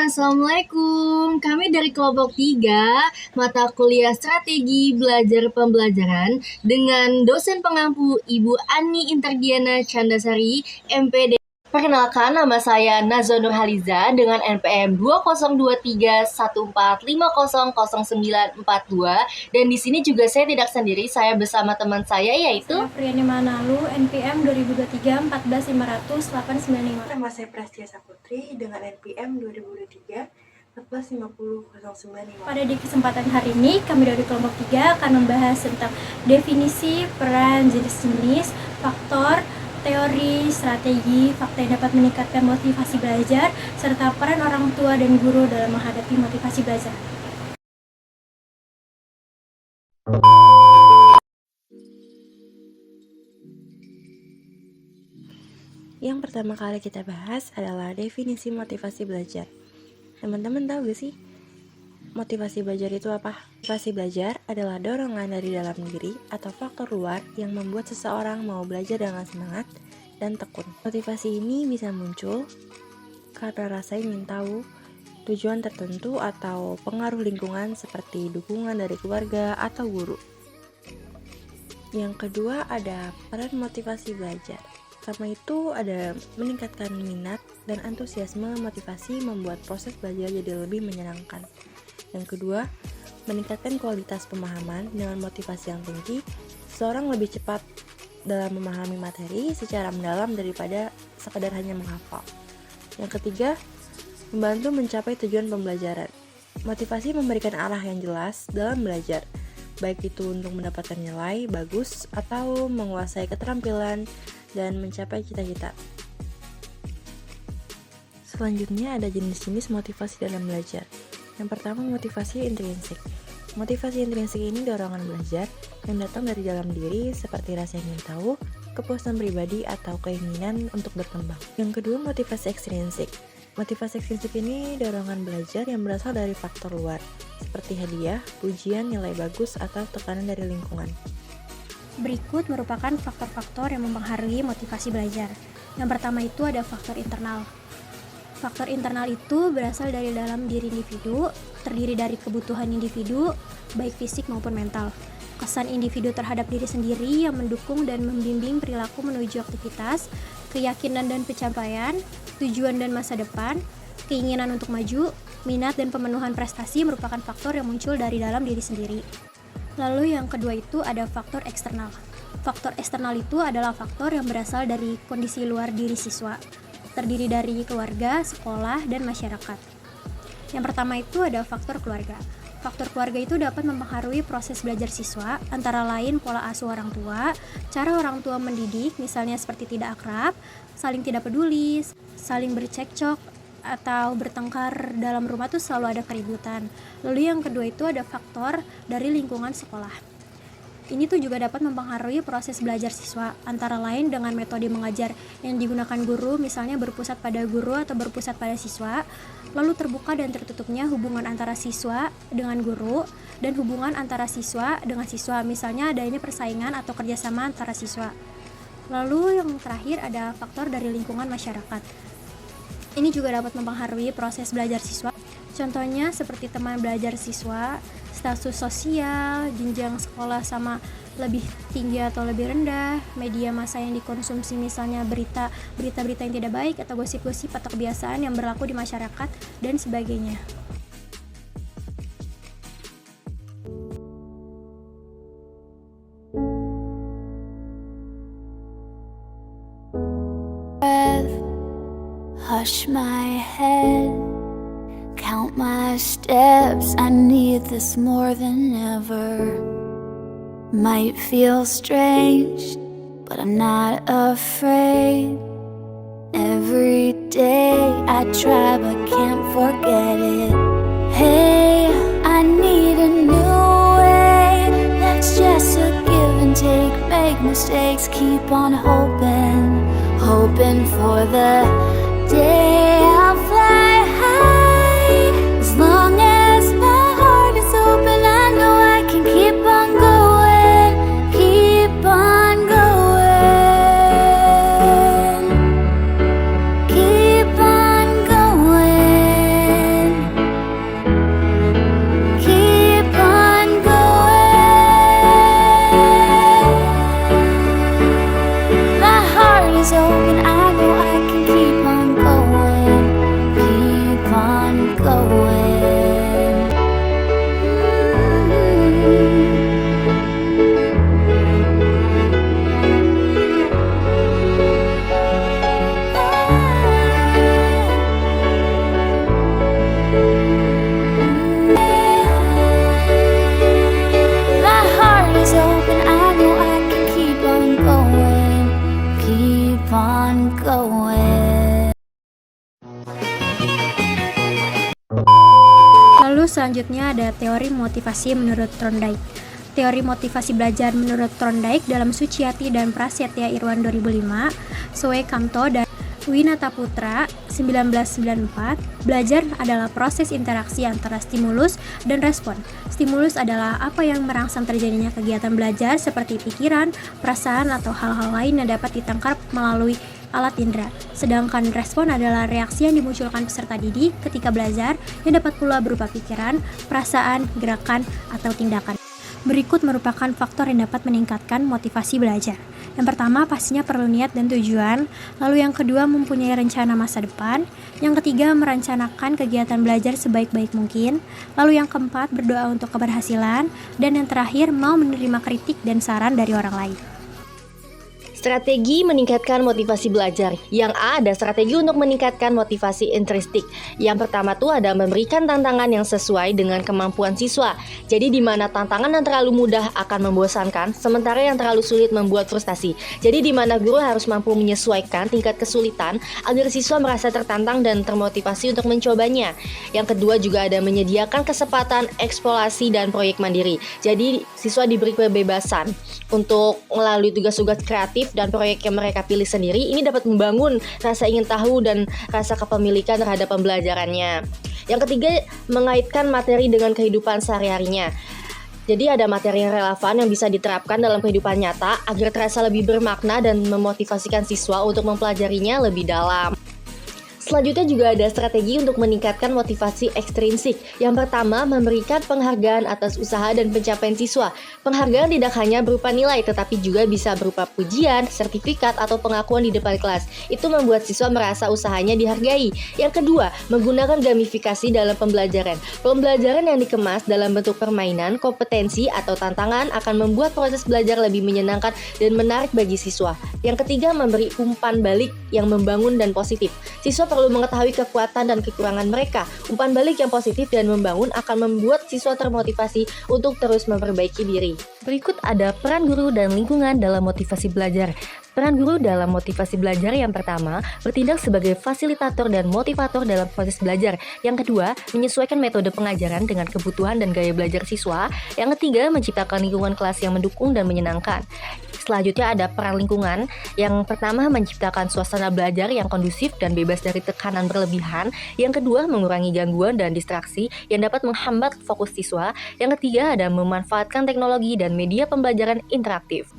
Assalamualaikum. Kami dari kelompok 3, mata kuliah strategi belajar pembelajaran dengan dosen pengampu Ibu Ani Interdiana Candasari, MPD. Perkenalkan, nama saya Nazwa Nurhaliza dengan NPM 202314500942, dan di sini juga saya tidak sendiri, saya bersama teman saya yaitu Saya Friani Manalu, NPM 202314500895. Nama saya Prastia Saputri dengan NPM 2023 14500995. Pada di kesempatan hari ini, kami dari kelompok 3 akan membahas tentang definisi, peran, jenis-jenis, faktor, teori, strategi, fakta yang dapat meningkatkan motivasi belajar, serta peran orang tua dan guru dalam menghadapi motivasi belajar. Yang pertama kali kita bahas adalah definisi motivasi belajar. Teman-teman tahu gak sih, motivasi belajar itu apa? Motivasi belajar adalah dorongan dari dalam diri atau faktor luar yang membuat seseorang mau belajar dengan semangat dan tekun. Motivasi ini bisa muncul karena rasa ingin tahu, tujuan tertentu, atau pengaruh lingkungan seperti dukungan dari keluarga atau guru. Yang kedua ada peran motivasi belajar. Pertama itu ada meningkatkan minat dan antusiasme. Motivasi membuat proses belajar jadi lebih menyenangkan. Yang kedua, meningkatkan kualitas pemahaman. Dengan motivasi yang tinggi, seseorang lebih cepat dalam memahami materi secara mendalam daripada sekadar hanya menghafal. Yang ketiga, membantu mencapai tujuan pembelajaran. Motivasi memberikan arah yang jelas dalam belajar, baik itu untuk mendapatkan nilai bagus atau menguasai keterampilan dan mencapai cita-cita. Selanjutnya ada jenis-jenis motivasi dalam belajar. Yang pertama, motivasi intrinsik. Motivasi intrinsik ini dorongan belajar yang datang dari dalam diri seperti rasa ingin tahu, kepuasan pribadi, atau keinginan untuk berkembang. Yang kedua, motivasi ekstrinsik. Motivasi ekstrinsik ini dorongan belajar yang berasal dari faktor luar, seperti hadiah, pujian, nilai bagus, atau tekanan dari lingkungan. Berikut merupakan faktor-faktor yang mempengaruhi motivasi belajar. Yang pertama itu ada faktor internal. Faktor internal itu berasal dari dalam diri individu, terdiri dari kebutuhan individu, baik fisik maupun mental. Kesan individu terhadap diri sendiri yang mendukung dan membimbing perilaku menuju aktivitas, keyakinan dan pencapaian, tujuan dan masa depan, keinginan untuk maju, minat dan pemenuhan prestasi merupakan faktor yang muncul dari dalam diri sendiri. Lalu yang kedua itu ada faktor eksternal. Faktor eksternal itu adalah faktor yang berasal dari kondisi luar diri siswa, terdiri dari keluarga, sekolah, dan masyarakat. Yang pertama itu ada faktor keluarga. Faktor keluarga itu dapat mempengaruhi proses belajar siswa, antara lain pola asuh orang tua, cara orang tua mendidik, misalnya seperti tidak akrab, saling tidak peduli, saling bercekcok, atau bertengkar dalam rumah tuh selalu ada keributan. Lalu yang kedua itu ada faktor dari lingkungan sekolah. Ini tuh juga dapat mempengaruhi proses belajar siswa, antara lain dengan metode mengajar yang digunakan guru, misalnya berpusat pada guru atau berpusat pada siswa, lalu terbuka dan tertutupnya hubungan antara siswa dengan guru, dan hubungan antara siswa dengan siswa, misalnya adanya persaingan atau kerjasama antara siswa. Lalu yang terakhir ada faktor dari lingkungan masyarakat. Ini juga dapat mempengaruhi proses belajar siswa. Contohnya seperti teman belajar siswa, status sosial, jenjang sekolah sama lebih tinggi atau lebih rendah, media massa yang dikonsumsi misalnya berita-berita yang tidak baik atau gosip-gosip atau kebiasaan yang berlaku di masyarakat dan sebagainya. Hush my head, count my steps, I need this more than ever. Might feel strange, but I'm not afraid. Every day I try but can't forget it. Hey, I need a new way, that's just a give and take. Make mistakes, keep on hoping, hoping for the day I'll fly high. As long as my heart is open, I know I can keep on going, keep on going, keep on going. Lalu selanjutnya ada teori motivasi menurut Thorndike. Teori motivasi belajar menurut Thorndike dalam Suciati dan Prasetya Irwan 2005, Soe Kamto dan Winata Putra 1994, belajar adalah proses interaksi antara stimulus dan respon. Stimulus adalah apa yang merangsang terjadinya kegiatan belajar seperti pikiran, perasaan, atau hal-hal lain yang dapat ditangkap melalui alat indera. Sedangkan respon adalah reaksi yang dimunculkan peserta didik ketika belajar yang dapat pula berupa pikiran, perasaan, gerakan, atau tindakan. Berikut merupakan faktor yang dapat meningkatkan motivasi belajar. Yang pertama pastinya perlu niat dan tujuan, lalu yang kedua mempunyai rencana masa depan, yang ketiga merencanakan kegiatan belajar sebaik-baik mungkin, lalu yang keempat berdoa untuk keberhasilan, dan yang terakhir mau menerima kritik dan saran dari orang lain. Strategi meningkatkan motivasi belajar. Yang A ada strategi untuk meningkatkan motivasi intrinsik. Yang pertama tuh ada memberikan tantangan yang sesuai dengan kemampuan siswa. Jadi di mana tantangan yang terlalu mudah akan membosankan, sementara yang terlalu sulit membuat frustasi. Jadi di mana guru harus mampu menyesuaikan tingkat kesulitan agar siswa merasa tertantang dan termotivasi untuk mencobanya. Yang kedua juga ada menyediakan kesempatan eksplorasi dan proyek mandiri. Jadi siswa diberi kebebasan untuk melalui tugas-tugas kreatif dan proyek yang mereka pilih sendiri. Ini dapat membangun rasa ingin tahu dan rasa kepemilikan terhadap pembelajarannya. Yang ketiga, mengaitkan materi dengan kehidupan sehari-harinya. Jadi ada materi yang relevan yang bisa diterapkan dalam kehidupan nyata agar terasa lebih bermakna dan memotivasikan siswa untuk mempelajarinya lebih dalam. Selanjutnya juga ada strategi untuk meningkatkan motivasi ekstrinsik. Yang pertama, memberikan penghargaan atas usaha dan pencapaian siswa. Penghargaan tidak hanya berupa nilai, tetapi juga bisa berupa pujian, sertifikat, atau pengakuan di depan kelas. Itu membuat siswa merasa usahanya dihargai. Yang kedua, menggunakan gamifikasi dalam pembelajaran. Pembelajaran yang dikemas dalam bentuk permainan, kompetensi, atau tantangan akan membuat proses belajar lebih menyenangkan dan menarik bagi siswa. Yang ketiga, memberi umpan balik yang membangun dan positif. Siswa perlu mengetahui kekuatan dan kekurangan mereka. Umpan balik yang positif dan membangun akan membuat siswa termotivasi untuk terus memperbaiki diri. Berikut ada peran guru dan lingkungan dalam motivasi belajar. Peran guru dalam motivasi belajar yang pertama, bertindak sebagai fasilitator dan motivator dalam proses belajar. Yang kedua, menyesuaikan metode pengajaran dengan kebutuhan dan gaya belajar siswa. Yang ketiga, menciptakan lingkungan kelas yang mendukung dan menyenangkan. Selanjutnya ada peran lingkungan. Yang pertama, menciptakan suasana belajar yang kondusif dan bebas dari tekanan berlebihan. Yang kedua, mengurangi gangguan dan distraksi yang dapat menghambat fokus siswa. Yang ketiga, ada memanfaatkan teknologi dan media pembelajaran interaktif.